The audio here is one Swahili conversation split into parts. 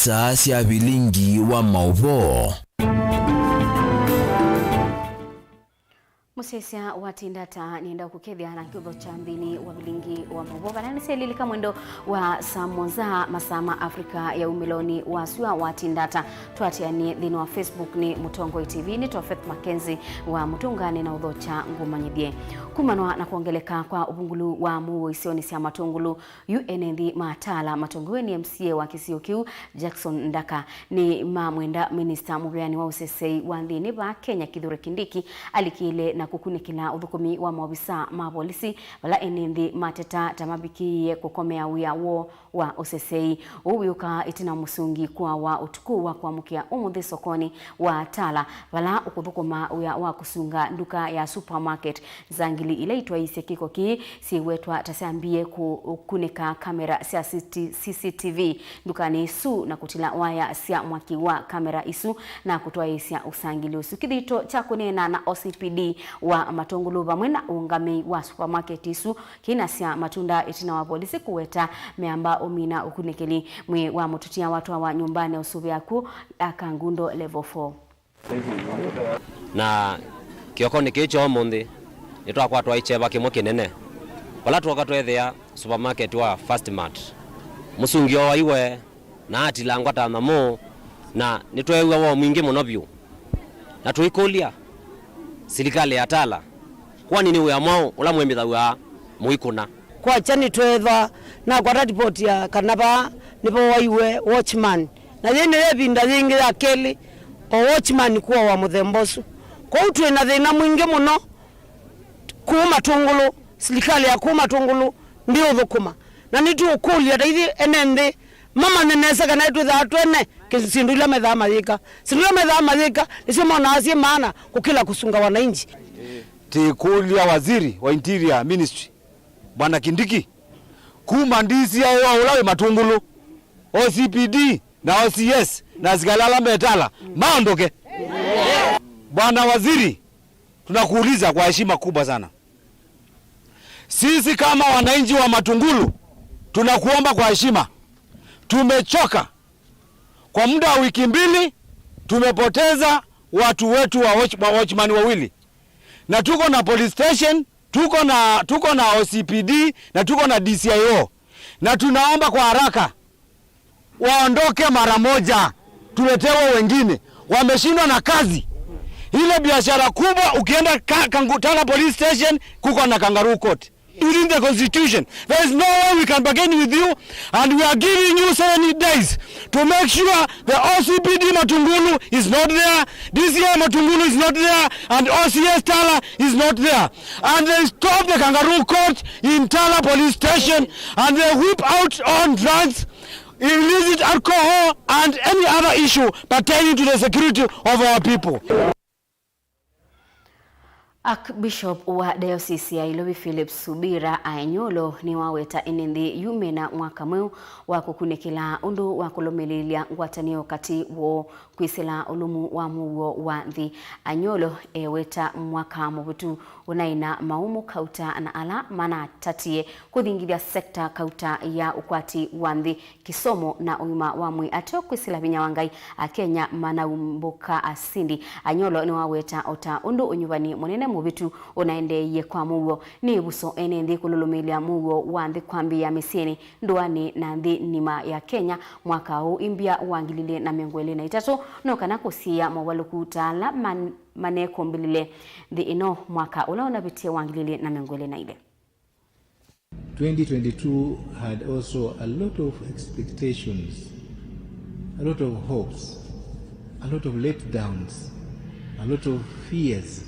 saa cia Vilingi wa Mauvoo. Musesia watindata nienda kukethia na kiutho cha mbini wa Vilingi wa Mauvoo banani selilika mwendo wa samoza masama Afrika ya umiloni wa sua watindata twatiani dhini wa Facebook ni Mutongo TV ni Tofeth MAKENZI wa mutungani na udho cha ngumanyidie kumanwa na kuongeleka kwa ubungulu wa Mauvoo isioni sia matungulu UNND matala matongweni MCA wa Kisiukiu Jackson Ndaka ni mamwenda minister mubeani wa usesei wa ndini ba Kenya Kithure Kindiki alikile na kukunikila uthukumi wa maobisa ma polisi wala enindi mateta tamabikiye kukomea wia wo wa usesei uwiuka itina musungi kwa wa utuku wa kuamukia umuthi sokoni wa tala wala ukuthukuma wia wa kusunga nduka ya supermarket zangili ile itwa ise kikoki siwetwa tasambie kukunika kamera sia CCTV ndukani isu na kutila waya sia mwaki wa kamera isu na kutoa isia usangili usukidito cha kunena na OCPD wa matongulu bamwena ungami wa supermarket isu kina sia matunda itina wa polisi kuweta meamba omina ukunekeli mwe wa mututia watu wa nyumbani usuvyaku akangundo level 4 na kiokoni kicho omundi nitwa kwa twaicheba kimwe kinene wala twakatwethia supermarket wa Fast Mart musungio wa iwe na atilangwa ta namo na nitwewa wa mwingi muno byu na tuikulia serikali ya tala kwani ni uya mwao ula mwembitha wa muikuna kwa chani twetha na kwa report ya kanaba nipo waiwe watchman na yene lebinda zingi ya keli o watchman kuwa wa muthembosu kwa utwe na thina mwingi muno kuma tungulu serikali ya kuma tungulu ndio thukuma na nitu ukulia taithi enende mama nenesa kana itu tha twene kisindula metha mathika sindula metha mathika nisema na asie maana kukila kusunga wananchi tikulia waziri wa Interior Ministry Bwana Kindiki kuma ndisi ya ulawe matungulu OCPD na OCS na zigalala metala maondoke. Bwana waziri, tunakuuliza kwa heshima kubwa sana, sisi kama wananchi wa Matungulu tunakuomba kwa heshima, tumechoka kwa muda wa wiki mbili, tumepoteza watu wetu wa watchman wawili, na tuko na police station, tuko na OCPD na tuko na DCIO, na tunaomba kwa haraka waondoke mara moja, tuletewe wengine, wameshindwa na kazi. Ile biashara kubwa ukienda Kangutala police station kuko na kangaroo court within the constitution. There is no way we can bargain with you, and we are giving you 70 days to make sure the OCPD Matungulu is not there, DCI Matungulu is not there, and OCS Tala is not there. And they stop the kangaroo court in Tala police station, and they whip out on drugs, illicit alcohol, and any other issue pertaining to the security of our people. Archbishop wa Diocese ya Ilobi Philip Subira Anyolo ni waweta enende yumena mwaka mweu wa kukunekila undu wa kulomelilia ngwatanio kati wo kuisela ulumu wa Mauvoo wa nthi. Anyolo weta mwaka mubutu unaina maumu kauta na ala mana tatie kuthingithia sekta kauta ya ukwati wa nthi kisomo na uima wa mwi atio kuisela binyawangai Kenya mana umbuka asindi. Anyolo ni waweta ota undu unyuvani munene mubitu unaendeye kwa Mauvoo ni buso enende kululumilia Mauvoo wa nthi kwambia misini nduani na nthi nima ya Kenya mwaka huu imbia wangilile na mengwele na itatu no kana kusia mawaluku tala maneko mbilile the ino mwaka ula unapitia wangilile na mengwele na ile. 2022 had also a lot of expectations, a lot of hopes, a lot of letdowns, a lot of fears,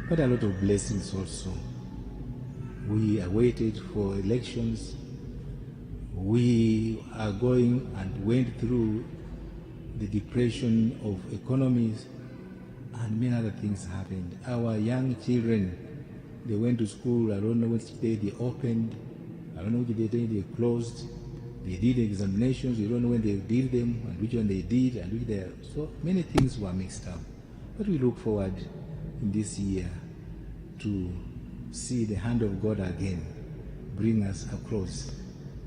but a lot of blessings also. We are waited for elections. We are going and went through the depression of economies, and many other things happened. Our young children, they went to school, I don't know which day they opened, I don't know which day they closed. They did examinations, you don't know when they did them, and which one they did, and which they... So many things were mixed up. But we look forward in this year to see the hand of God again bring us across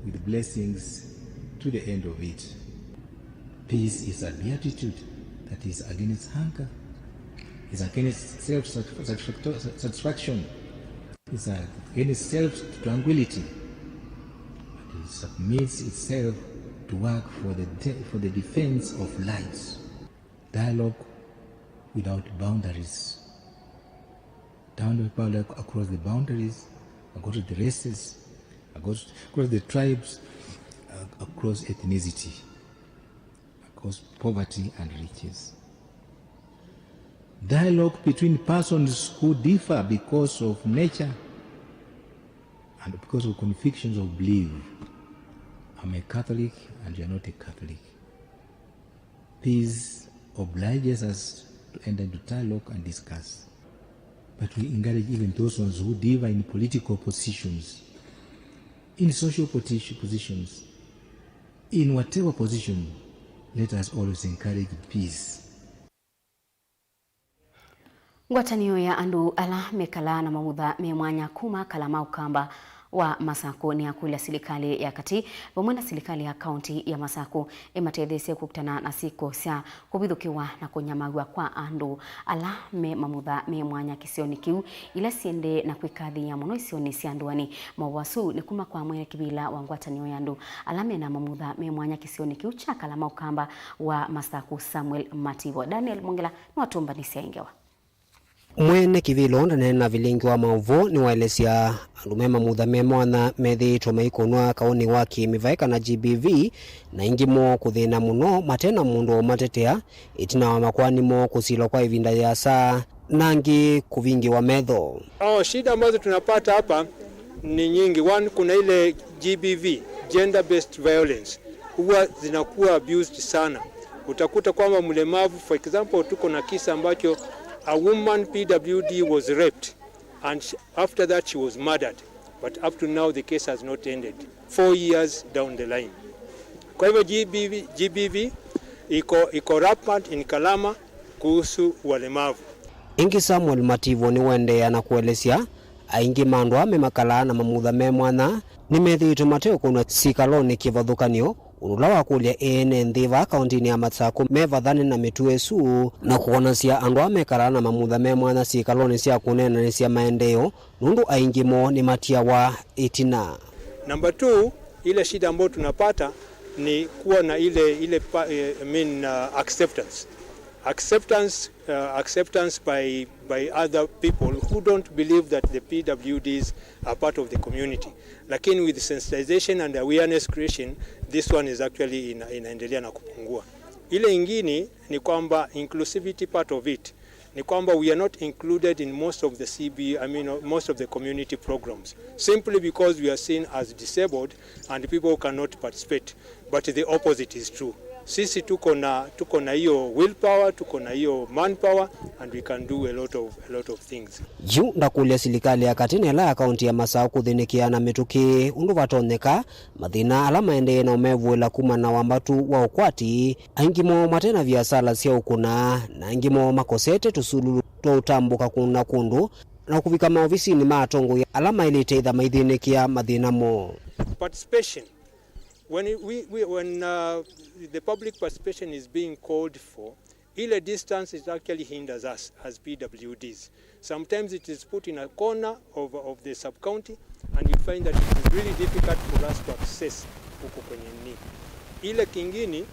with blessings to the end of it. Peace is a beatitude that is against hunger, is against self-satisfaction, is against self-tranquility. It submits itself to work for the defense of lives. Dialogue without boundaries. Dialogue across the boundaries, across the races, across the tribes, across ethnicity, across poverty and riches. Dialogue between persons who differ because of nature and because of convictions of belief. I'm a Catholic and you're not a Catholic. Peace obliges us to enter into dialogue and discuss. But we encourage even those ones who differ in political positions, in social positions, in whatever position, let us always encourage peace. Ngwatanio ya andu ala mekala na mamutha me mwanya kuma kalama ukamba wa Masako ni akula serikali ya kati vamwe na serikali ya kaunti ya Masako ematethesia kukutana na siko cia kubithukiwa na kunyamagwa kwa andu ala me mamutha me mwanya kisioni kiu ila siende na kwikathi ya muno isioni cia anduani Mauvoo ni kuma kwa mwene kibila wa ngwatanio ya andu ala me na mamutha me mwanya kisioni kiu cha kalama ukamba wa Masako Samuel Mativo. Daniel Mongela ni watumbanisia ingewa mwene kivilo na Vilingi wa Mauvoo ni waelesia andu me mamutha me mwana methitwo maikonwa kauni waki mivaika na GBV na ingimo kuthina muno matena mundu matetea itina wa makwani mo kusilo kwa ivinda ya saa nangi kuvingi wa medho. Shida ambazo tunapata hapa ni nyingi. One, kuna ile GBV, gender based violence, huwa zinakuwa abused sana. Utakuta kwamba mlemavu, for example, tuko na kisa ambacho a woman PWD was raped and after that she was murdered, but up to now the case has not ended 4 years down the line. Kwa hivyo GBV iko rampant in Kalama kuhusu walemavu. Ingi Samuel Mativo ni wende na kuelesia aingi mandu ame makala na mamutha me mwana ni methitwo mateo kuna sikaloni kivathukanio unula wa kulia ene ndhiva kaunti ya Masako mevathane na mituesu na kuonasia andu amekara na mamutha me mwana sikaloni cia kunena ni cia maendeo nundu aingimo ni matia wa itina. Number 2, ile shida ambayo tunapata ni kuwa na ile acceptance by other people who don't believe that the PWDs are part of the community. Lakini with sensitization and awareness creation, this one is actually inaendelea na kupungua. Ile ingine ni kwamba inclusivity part of it ni kwamba we are not included in most of the most of the community programs simply because we are seen as disabled and people cannot participate, but the opposite is true. Sisi tuko na hiyo willpower, tuko na hiyo manpower, and we can do a lot of things. Yu ndakulia serikali ya katini la kaunti ya Masako kuthinikia na mituki undu vatoneka mathina ala maende na umevuela kuma na wambatu wa ukwati aingimo matena biasala cia ukuna na aingimo makosete tusulu to utambuka kuna kundu na kuvika maofisi ni matongo ya alama ile teitha maithinikia mathina mo. Participation. When the public participation is being called for, ile distance it actually hinders us as PWDs. Sometimes it is put in a corner of the sub-county, and you find that it is really difficult for us to access huko kwenye ni. Ile kingine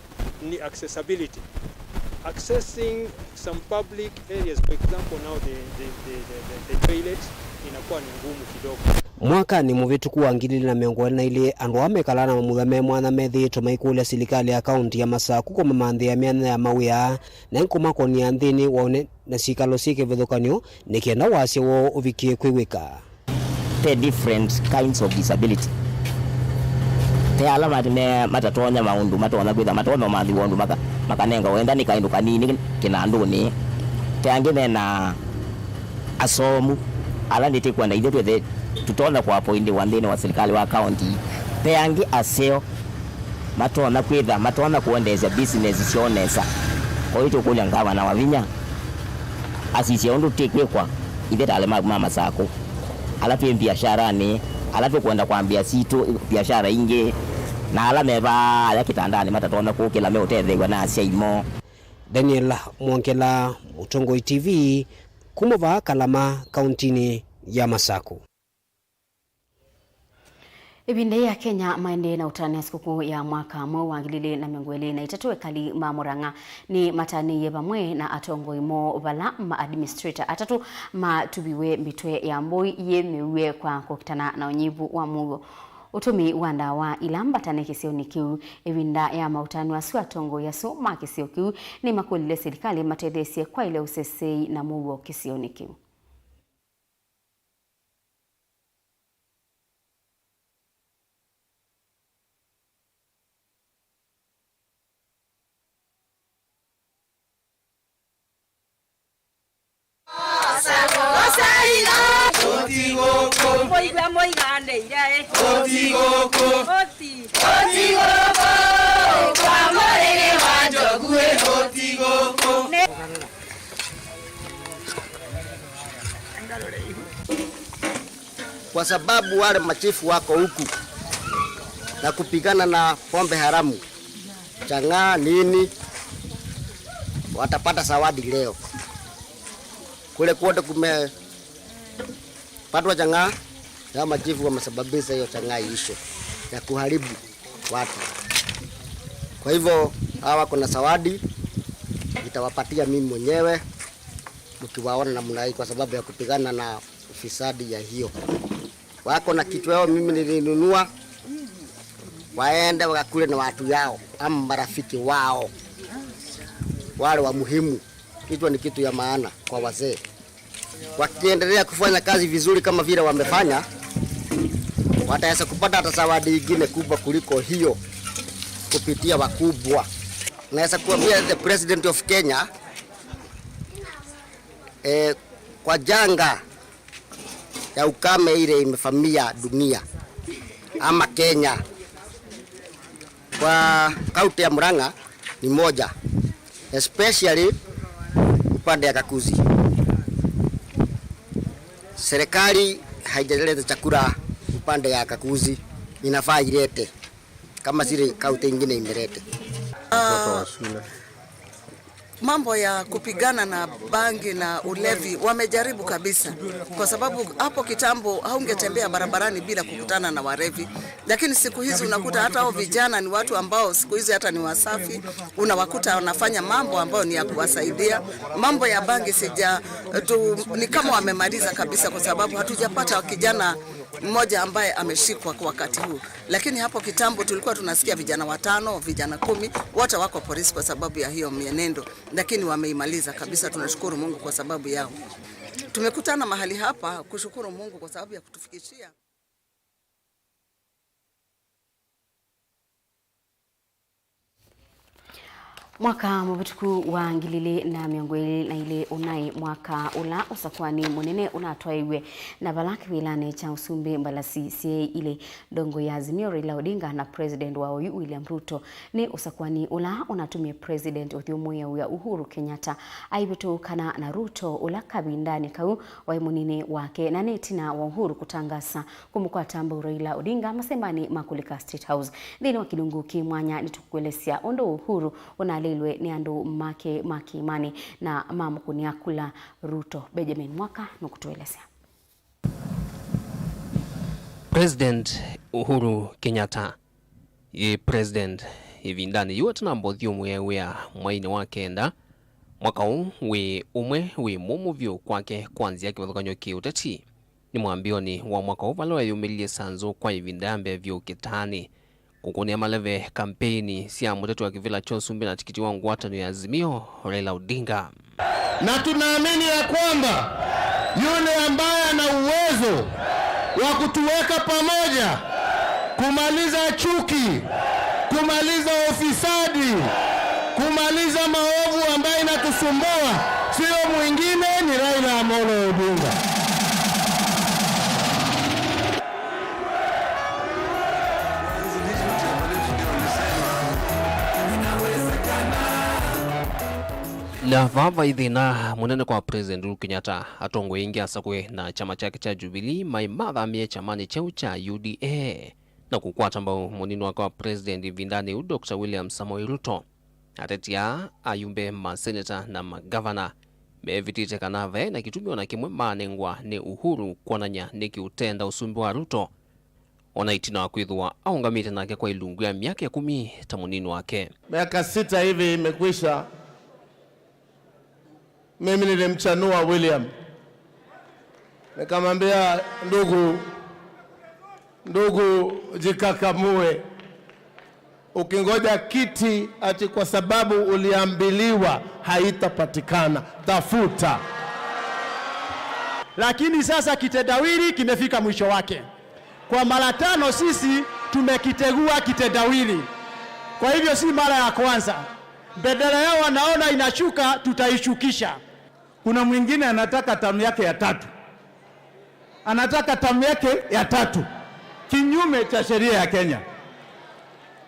ni accessibility. Accessing some public areas, for example now the toilets, inakuwa ni ngumu kidogo. Mwaka ni muvituku wa ngilili na miongoni na ile andu amekala na mamutha me mwana methitwo maikulia serikali ya kaunti ya Masako kwa mamanthi ya miana ya mawia na nkumako ni anthini wone na sikalo sike vithukanio nikienda wasio wo uvikie kwiwika. The different kinds of disability. Te alama me matatonya maundu matona kwitha matona mathi wondu makanenga wenda ni kaindu kanini kinandu ni te angine na asomu ala nitikwa na ithe tutona kwa poindi wandini wa serikali wa county peangi aseo matona kwitha matona kuendeza business cionesa oito kulia ngava na wavinya asisi ondu tikwe kwa ithe ale mama Masako alafu biashara ni alafu kwenda kuambia situ biashara inge na ala meva ya kitandani matatona kukila meutethegwa na aciaimo. Daniel Mwongela, Mutongoi TV, kumova Kalama, kauntini ya Masaku. Ibinde ya Kenya maende na utani sikukuu ya mwaka mwe wa 2023 kali Murang'a ni matani yebamwe na atongo imo vala ma administrator atatu matubiwe mitwe ya mboi yemiwe kwa kukutana na unyivu wa Mugo. Utumi wanda wa ilamba tane kisio nikiu ibinda ya mautani wa suwa tongo ya so ma kisio kiu ni makulile serikali matedesie kwa ile usesei na Mugo kisio nikiu. Kwa sababu wale machifu wako huku na kupigana na pombe haramu, chang'aa nini, watapata zawadi leo. Kule kote kumepatwa chang'aa, ya machifu wamesababisha hiyo chang'aa isho ya kuharibu watu. Kwa hivyo hawa kuna zawadi nitawapatia mimi mwenyewe mkiwaona namna hii, kwa sababu ya kupigana na ufisadi ya hiyo. Wako na kitu yao mimi nilinunua, waende wakakule na watu yao ama marafiki wao wale wa muhimu. Kitu ni kitu ya maana kwa wazee. Wakiendelea kufanya kazi vizuri kama vile wamefanya, wataweza kupata hata zawadi nyingine kubwa kuliko hiyo kupitia wakubwa. Naweza kuambia the president of Kenya kwa janga ya ukame ile imefamia dunia ama Kenya, kwa kaunti ya Murang'a ni moja, especially upande ya Kakuzi. Serikali haijaleta chakula upande ya Kakuzi, inafaa ilete kama zile kaunti nyingine imelete. Mambo ya kupigana na bangi na ulevi wamejaribu kabisa, kwa sababu hapo kitambo haungetembea barabarani bila kukutana na warevi, lakini siku hizi unakuta hata hao vijana ni watu ambao siku hizi hata ni wasafi, unawakuta wanafanya mambo ambayo ni ya kuwasaidia. Mambo ya bangi ni kama wamemaliza kabisa, kwa sababu hatujapata kijana mmoja ambaye ameshikwa kwa wakati huu. Lakini hapo kitambo tulikuwa tunasikia vijana 5, vijana 10 wote wako polisi kwa sababu ya hiyo mienendo, lakini wameimaliza kabisa. Tunashukuru Mungu kwa sababu yao. Tumekutana mahali hapa kushukuru Mungu kwa sababu ya kutufikishia mwaka mubituku wa ngilile na miongweli na ile unai mwaka ula usakwani munene unatwaiwe na balaki wilane cha usumbe mbalasi sie ile dongo ya Azimio Raila Odinga na president wa William Ruto ni usakwani ula unatumia president Othiomoya ya Uhuru Kenyatta aibeto kana na Ruto ula kabindani kau wa munene wake na netina wa Uhuru kutangasa kumukwatamba Raila Odinga masembani makulika State House dhini wa kidunguki mwanya nitukuelesea ondo Uhuru unalilwe ni andu Makimani na mamukuni akula Ruto. Benjamin Mwaka nukutuelesea. President Uhuru Kenyatta president ivindani yote na mbodhio mwewea mwaini wakenda mwaka huu we umwe we mumuvyo kwake kwanzia kivathukanyo kiuteti ni mwambioni wa mwaka huu valo yumilie sanzo kwa ivindambe vyo kitani kukunia maleve kampeni siya mutetu wa kivila chosumbi na tikiti wangu watano ya Azimio Raila Odinga. Na tunaamini ya kwamba yule ambaye ana uwezo wa kutuweka pamoja, kumaliza chuki, kumaliza ufisadi, kumaliza maovu ambayo inatusumbua, sio mwingine ni Raila Amolo Odinga. Na vava idhina munene kwa president Uhuru Kenyatta atongwe ingi asakwe na chama chake cha Jubilee maimadha mie chamani cheu cha UDA na kukwata ambao munini wake wa president vindani Dr. William Samoei Ruto atetia ayumbe maseneta na magavana mevitite kanave na kitumio na kimwe manengwa ni Uhuru kwananya nikiutenda usumbi wa Ruto ona itina wa kwithwa aungamite nake kwa ilungu ya miaka 10 tamunini wake. Miaka 6 hivi imekwisha. Mimi nilimchanua William, nikamwambia ndugu jikakamue, ukingoja kiti ati kwa sababu uliambiliwa haitapatikana, tafuta. Lakini sasa kitendawili kimefika mwisho wake. Kwa mara 5 sisi tumekitegua kitendawili. Kwa hivyo si mara ya kwanza. Bendera yao wanaona inashuka, tutaishukisha. Kuna mwingine anataka tamu yake ya 3. Anataka tamu yake ya 3. Kinyume cha sheria ya Kenya.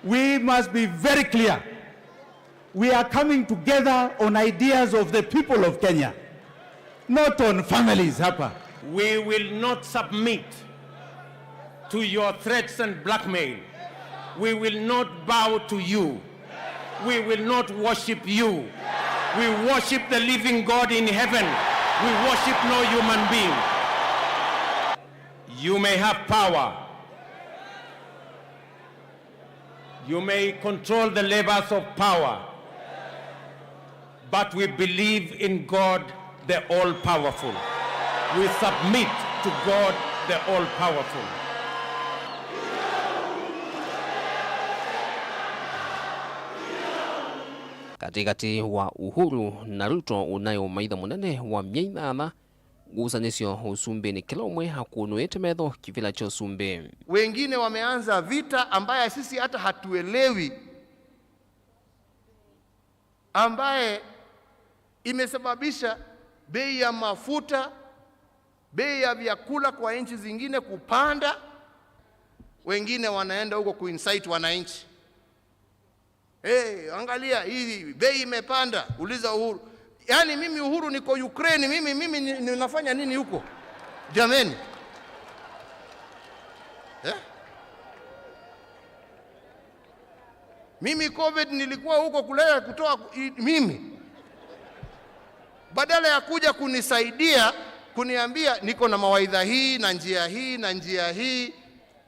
We must be very clear. We are coming together on ideas of the people of Kenya, not on families hapa. We will not submit to your threats and blackmail. We will not bow to you. We will not worship you. We worship the living God in heaven. We worship no human being. You may have power. You may control the levers of power. But we believe in God, the all-powerful. We submit to God, the all-powerful. Katikati wa Uhuru na Ruto unayo maitha munene wa myeithana gusanisio usumbe ni kila umwe hakunuete metho kivila cho sumbe. Wengine wameanza vita ambaye sisi hata hatuelewi, ambaye imesababisha bei ya mafuta, bei ya vyakula kwa nchi zingine kupanda. Wengine wanaenda huko kuinsight wananchi. Angalia hii bei imepanda, uliza Uhuru. Yaani mimi Uhuru niko Ukraine, mimi ninafanya nini huko? Jameni. Mimi COVID nilikuwa huko kulea kutoa mimi. Badala ya kuja kunisaidia, kuniambia niko na mawaidha hii na njia hii na njia hii,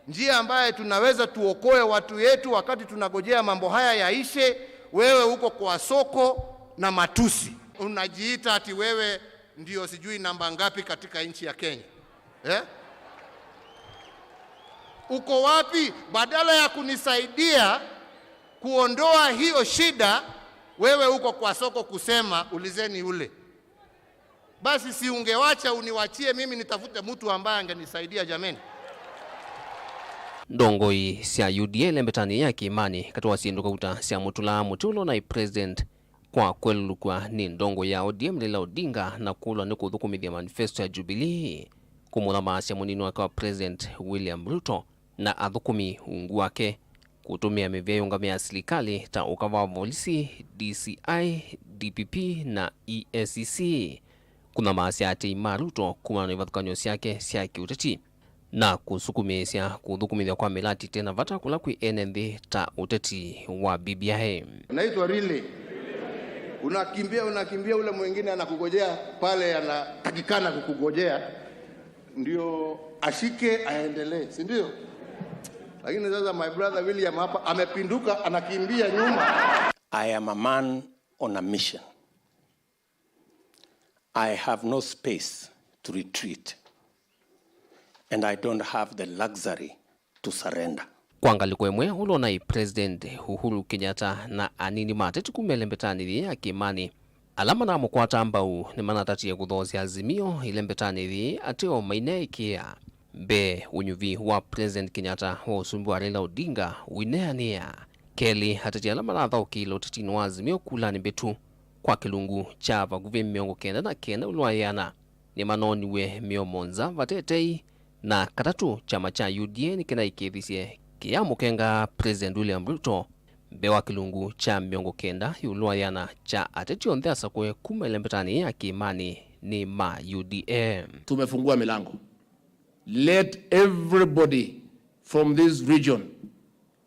njia ambaye tunaweza tuokoe watu wetu wakati tunagojea mambo haya yaishe, wewe huko kwa soko na matusi. Unajiita ati wewe ndio sijui namba ngapi katika nchi ya Kenya. Uko wapi? Badala ya kunisaidia kuondoa hiyo shida, wewe uko kwa soko kusema ulizeni ule. Basi si ungewacha uniwachie mimi nitafute mtu ambaye angenisaidia jameni. Ndongoi sia UDA lembetani ya kiimani katoa sinduka uta sia mutula mutulo na president kwa kwelukwa ni ndongo ya ODM Raila Odinga na kulwa ni kuthukumithia manifesto ya Jubilee kumuna maasya munini wake wa president William Ruto na athukumi ungu wake kutumia mivya ngamia serikali ta ukava polisi, DCI, DPP na EACC. Kuna maasya ati Ruto kumana na vathukanyo syake sya kiuteti na kusukumisia kuthukumithia kwa milati tena vata kula kwi NND ta uteti wa BBI. Unaitwa really. Unakimbia ule mwingine anakugojea pale, anatakikana kukugojea ndio ashike aendelee, si ndio? Lakini sasa my brother William hapa amepinduka, anakimbia nyuma. I am a man on a mission. I have no space to retreat. And I don't have the luxury to surrender. Kwangaliko emwe ulona president Uhuru Kenyatta na anini mateti kumelembetani ya kimani alama na mukwata ambau ni manatati ya kuthozi azimio ilembetani ateo maineikia be unyuvi wa president Kenyatta wa usumbu wa Raila Odinga wineania Kelly hatati alama na thauki lotitini wa azimio kula ni betu kwa kilungu chava guve miongo kenda na kenda ulwayana ni manoni we miomonza vatetei na katatu chama cha UDA ni kena ikithisie kia mukenga president William Ruto bewa kilungu cha miongo kenda ulwayana cha ateti ondhea sakwe kumelembetani ya kimani ni ma UDA. Tumefungua milango. Let everybody from this region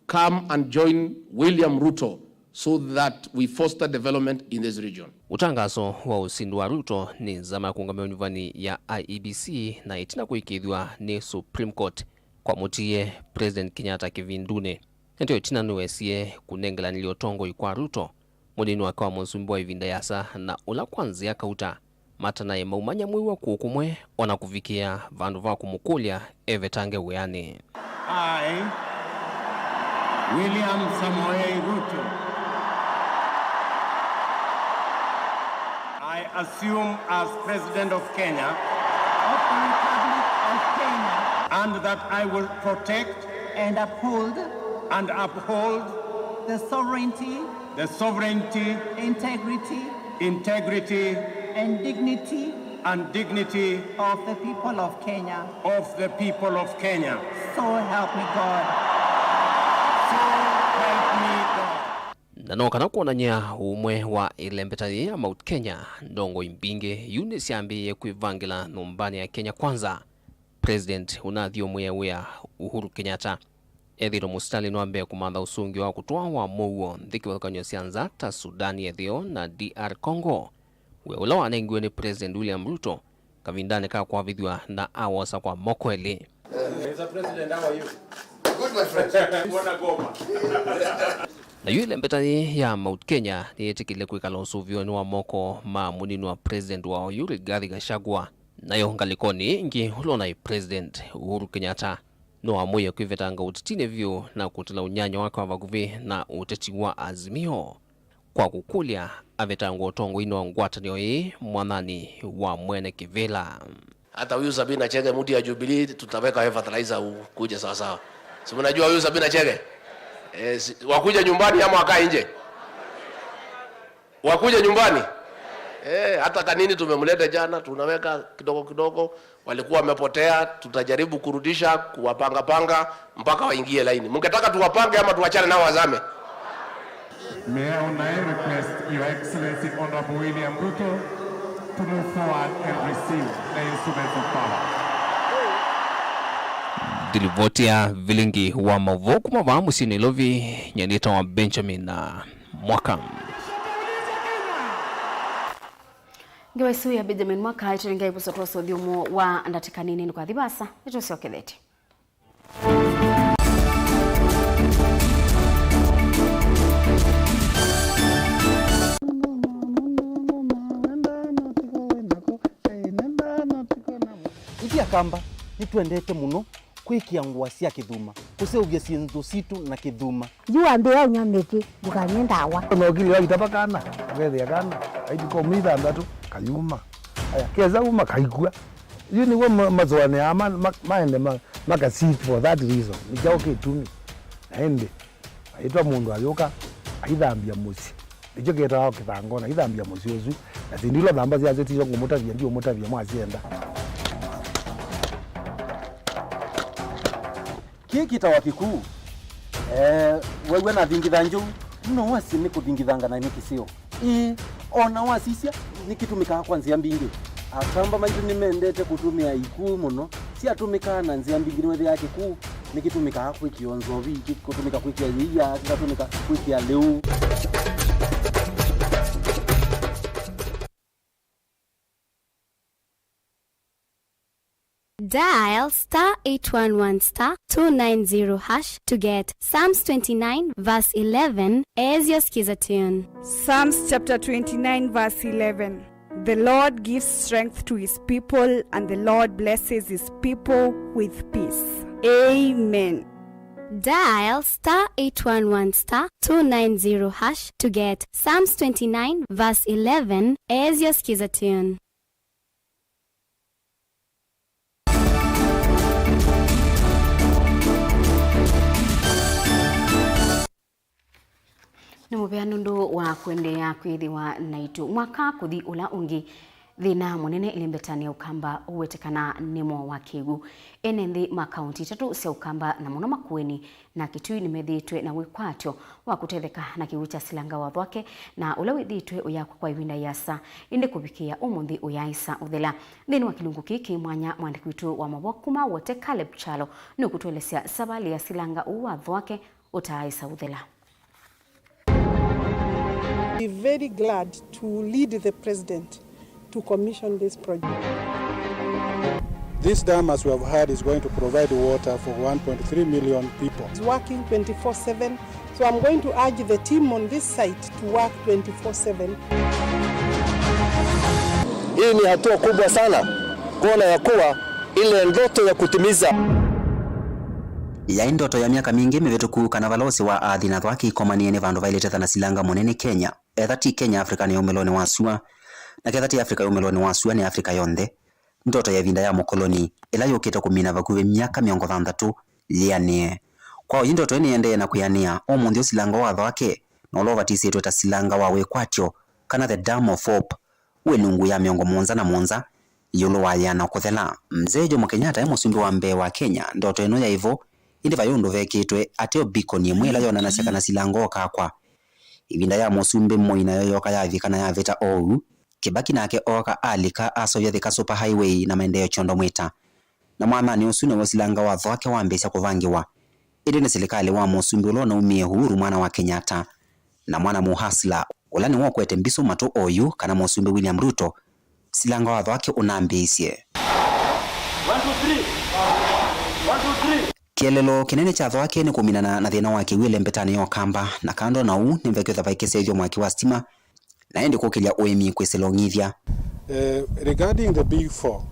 come and join William Ruto so that we foster development in this region. Utangazo wa usindu wa Ruto ni zama ya kuungamia nyuvani ya IEBC na itina kuikidhiwa ni Supreme Court kwa mutie President Kenyatta kivindune. Ndio itina nuwesie kunengela niliotongo ikwa Ruto mudini wakawa monsumbo ivinda yasa na ula kwanzia kauta mata na maumanya mwiwa kukumwe wanakufikia vandu va kumukulia evetange weane. I, William Samoei Ruto, I assume as President of Kenya, and that I will protect and uphold the sovereignty, integrity, and dignity of the people of Kenya. So help me God. Nanokana kuonanya umwe wa ilembetani ya Mount Kenya ndongo imbinge Eunice yambiye kuivangila numbani ya Kenya kwanza. President unathio mwea Uhuru Kenyatta ethiro mustali nwambe kumanda usungi wa kutoa wa Mauvoo ndiki wakanyo sianza ta Sudani ethio na DR Congo. Ula wanengiwe ni President William Ruto kavindane kaa kwa vidhua na awasa kwa mokweli. Mr. President, how are you? Good, my friend. Na yule mbetani ya Mount Kenya ni etikile kuikala usuvioni wa moko muninu wa President wa Yuri Rigathi Gachagua na yongalikoni ingi ulona President Uhuru Kenyatta no amuye kuivetanga utitine vyo na kutila unyanya waka waguvi na uteti wa Azimio kwa kukulia avetangu otongo ino ngwata niyo mwanani wa mwene Kivela. Hata huyu Sabina Chege mudi ya Jubilee tutaweka fertilizer kuja sawa sawa. Si mnajua huyu Sabina Chege? Wakuja nyumbani ama wakaa nje? Wakuja nyumbani? Hata kanini tumemleta jana, tunaweka kidogo kidogo, walikuwa wamepotea, tutajaribu kurudisha, kuwapanga mpaka waingie laini. Mngetaka tuwapange ama tuachane nao wazame? May I request Your Excellency Honorable William Ruto to move forward and receive the instruments of power. Dilivotia Vilingi wa Mauvoo kumava musini lovi nyanita wa Benjamin na Mwaka. Ngiwaisu ya Benjamin Mwaka ituringa ibusotoso diumu wa ndatikanini kwa dhibasa ito siokeleti. Ikia kamba nituendete muno kwikia ngwa cia Kithuma kuseugia cienzo situ na Kithuma jua mbea nyamete bukanyenda wa no gili wa itabakana wethe akana aidi ko mitha ndatu kayuma aya keza uma kaigua yu ni wo mazwane ama maende makasi for that reason ni jao kitumi ende aitwa mundu ayoka aithambia musi ijo getao kithangona aithambia musi uzu na tindilo thamba cia zeti ngo mutavia ndio mutavia mwacienda kiki tawa kikuu wewe na thingitha nju no wasi ni kuthingithanga na niki sio ona wasisia nikitumika kwanza mbingi akamba maitu nimendete kutumia ikuu muno si atumika na nzia mbingi wewe yake kuu nikitumika kwikionzo viki kutumika kwikia yia kutumika kwikia leo. Dial *811*290# to get Psalms 29 verse 11 as your skiza tune. Psalms chapter 29 verse 11. The Lord gives strength to his people, and the Lord blesses his people with peace. Amen. Dial *811*290# to get Psalms 29 verse 11 as your skiza tune. Ni mubeano ndo wa kuendea kwithiwa naitu mwaka kuthi ula ungi thina munene ilimbetania ukamba uwetekana nimo wa Kigu enenthi makaunti 3 cia ukamba na muno Makueni na Kitui nimethitwe na wikwatyo wa kutetheka na kiwu cha silanga wa thwake na ula withitwe uyakwa kwa ivinda yasa indi kubikia umuthi uyaisa uthela thini wa kilungu kiki mwanya mwandiki witu wa Mauvoo kuma wote Caleb Chalo ni kutwelesya sabali ya silanga uwa thwake utaisa uthela. We're very glad to lead the president to commission this project. This dam, as we have heard, is going to provide water for 1.3 million people. It's working 24/7, so I'm going to urge the team on this site to work 24/7. Hii ni hatua kubwa sana kuona ya kuwa ile ndoto ya kutimiza ya ndoto ya miaka mingi mivetuku kana valosi wa athi na thwaki ikomaniene vandu vailete thana silanga munene Kenya ethati Kenya Afrika ni umeloni wasua na kethati Afrika umeloni wasua ni Afrika yonthe ndoto ya vinda ya mukoloni ila yukite kumina vakuve miaka 60 lianie kwa hiyo ndoto ni ende na kuyania omunthi silanga wa thwake no lovatisitwe ta silanga wa wekwatyo kana the Dam of Hope welungu ya 7 yolo wayana kuthela mzee Jomo Kenyatta musumbi wa mbee wa Kenya ndoto eno ya ivo indi vayundu vekitwe ateo beacon imwe ila yona nasya kana silango kakwa ivinda ya musumbi moina yoyoka ya vikana ya veta ou Kibaki nake oka alika asovya thika super highway na maendeleo chondo mwita na mwamani usune wa silanga wa thwake wambesya kuvangiwa ili ni serikali wa musumbi ulo na umie huru mwana wa Kenyatta na mwana muhasla ulani wokwete mbiso mato oyu kana musumbi William Ruto silanga wa thwake unambisye 1 2 3 1 2 3 kielelo kinene cha thwake ni kuminana na thina wake wile mbetani yo kamba na kando na u ni mvekyo thavaikesevyo mwaki wa stima na endi kukilia uemi kweselongithia. Regarding the Big Four,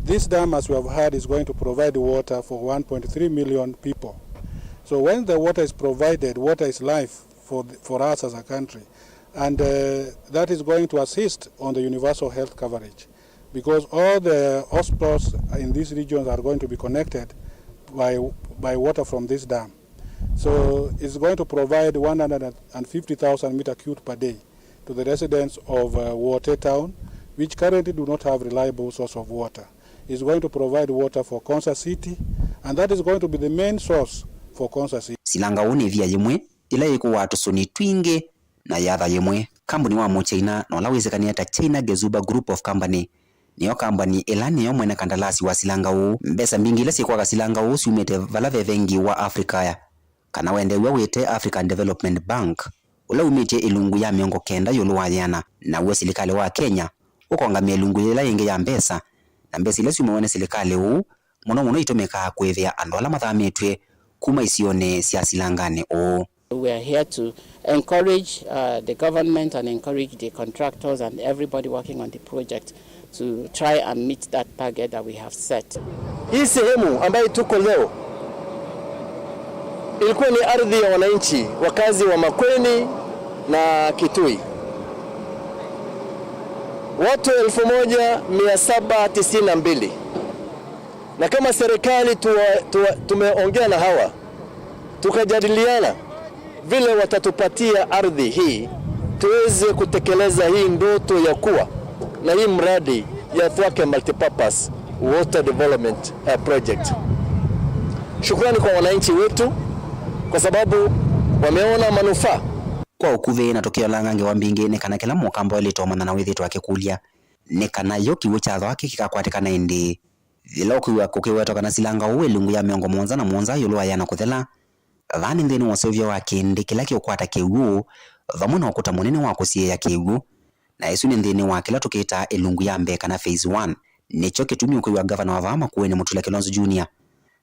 this dam, as we have heard, is going to provide water for 1.3 million people. So when the water is provided, water is life for us as a country, and that is going to assist on the universal health coverage, because all the hospitals in these regions are going to be connected by water from this dam. So it's going to provide 150,000 meter cubed per day to the residents of Water Town, which currently do not have reliable source of water. It's going to provide water for Konsa City, and that is going to be the main source for Konsa City. Silanga une via yemwe ila yiku watu suni twinge na yatha yemwe kambuni wa China na lawezekania ta China Gezuba Group of Company niyo kambani elani yo mwene kandalasi wa silanga u mbesa mbingi ila sikwa silanga u siumete valave vengi wa Afrika ya kana wende wete African Development Bank ula umitie ilungu ya 900 yolo wayana na uwe serikali wa Kenya ukongamia ilungu ila yenge ya mbesa na mbesa ila siumewene serikali u muno itomeka kwevya andola mathamitwe kuma isione sia silangane o. We are here to encourage the government and encourage the contractors and everybody working on the project to try and meet that target that we have set. Hii sehemu ambayo tuko leo ilikuwa ni ardhi ya wananchi wakazi wa Makueni na Kitui. Watu 1792. Na kama serikali tumeongea na hawa tukajadiliana vile watatupatia ardhi hii tuweze kutekeleza hii ndoto ya kuwa na hii mradi ya Thwake Multipurpose Water Development Project. Shukrani kwa wananchi wetu kwa sababu wameona manufaa kwa ukuve na tokeo la ngange wa mbinge ne kana kila mukamba walitomana na withitwa akikulia ne kana yo kiwe cha thwake kikakwatikana indi vilokuwa kukiwa toka na silanga uwelungu ya 7 yolo ayana kuthela thani nthini wa sovya wa kindi kila kiukwata kiwu thamuna okuta munene wa kusie ya kiwu na isu ni nthini wa kila tukita ilungu ya mbeka na phase 1 nicho kitumi kwa governor wa Vama Kuene Mutula Kilonzo Junior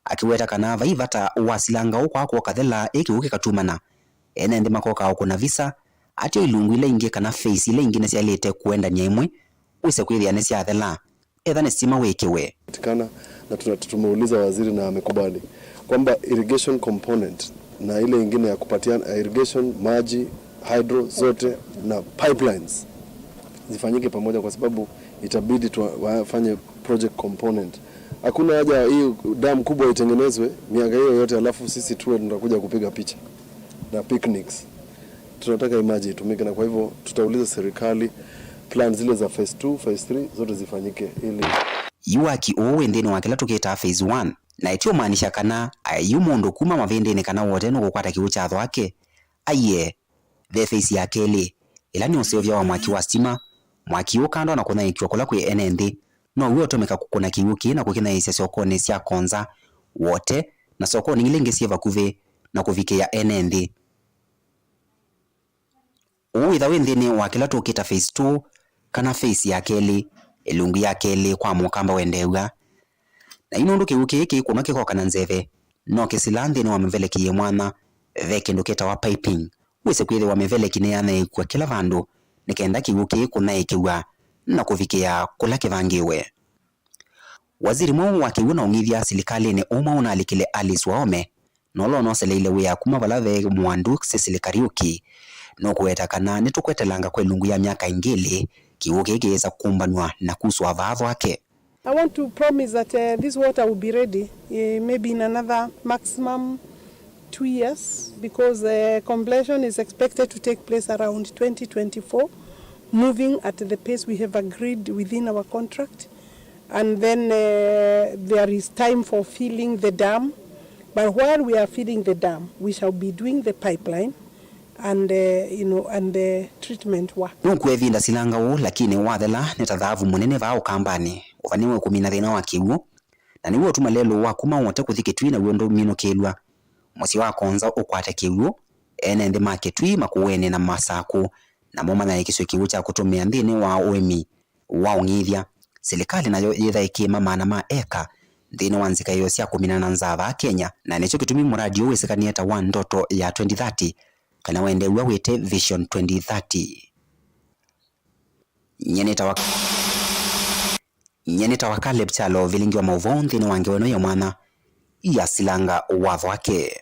akiweta kana vaivata wa silanga ukwa kwa kathela ikiuke katumana ene ndi makoka kuna visa atio ilungu ile inge kana phase ile ingine sialete kuenda nyemwe use kwithia ne sia thela ethane sima wekewe tikana na tumeuliza waziri na amekubali kwamba irrigation component na ile ingine ya kupatiana irrigation maji hydro zote na pipelines zifanyike pamoja kwa sababu itabidi wafanye project component. Hakuna haja hii dam kubwa itengenezwe miaka hiyo yote alafu sisi tuwe tunakuja kupiga picha na picnics. Tunataka maji itumike, na kwa hivyo tutauliza serikali plan zile za phase 2, phase 3 zote zifanyike ili yuaki owe ndeni wakila tuketa phase 1 na itio maanisha kana ayu mundu kuma mavendeni kana wote no gukwata kiu cha thwake aye the phase ya keli ila ni usevya wa mwaki wa stima mwaki ukando na kuna ikiwa kula kwe NND no uwe otomeka kukuna kiuki na kukina isi sokoni sia konza wote na sokoni ile ngesi vakuve na kuvike ya NND uwe dhawe ndeni wakila tuketa phase 2 kana phase ya keli elungu ya keli kwa mukamba wendewa na inundu kiuki hiki kuna kiko kana nzeve no kisilandi ni wamevelekiye mwana veke nduketa wa piping wese kwile wameveleki ne yana kwa kila vandu nikenda kiuki kuna ikiwa na kuvikia kula kivangiwe waziri mwa wake una ungithia serikali ni uma una alikile Alice Waome nolo no seleile wea kuma balave mwandu Cecily Kariuki no kueta kana nitukwetelanga kwelungu ya miaka ingili kiuki kiweza kumbanwa na kuswa vavo wake. I want to promise that this water will be ready maybe in another maximum 2 years because completion is expected to take place around 2024, moving at the pace we have agreed within our contract. And then there is time for filling the dam. But while we are filling the dam, we shall be doing the pipeline and and the treatment work. Nukwevinda silanga u lakini wathela netadhavu munene vao kambani uvaniwe kumina thina wa kiwu na niwo tumalelo wa kuma wote kuthikitwi na wendo mino kelwa musi wa konza ukwate kiwu NND maketwi makuwene na masaku na moma na ikiswe kiwu cha kutumia ndini wa uemi wa ungithia serikali nayo yetha ikima mana ma eka ndini wanzika yo cia kumina na nzava Kenya na nicho kitumi muradi uwesekania ta wa ndoto ya 2030 kana wende wawete Vision 2030 nyeneta wa Caleb Chalo Vilingi wa Mauvoo ndini wange weno ya mwana ya silanga uwadho wake.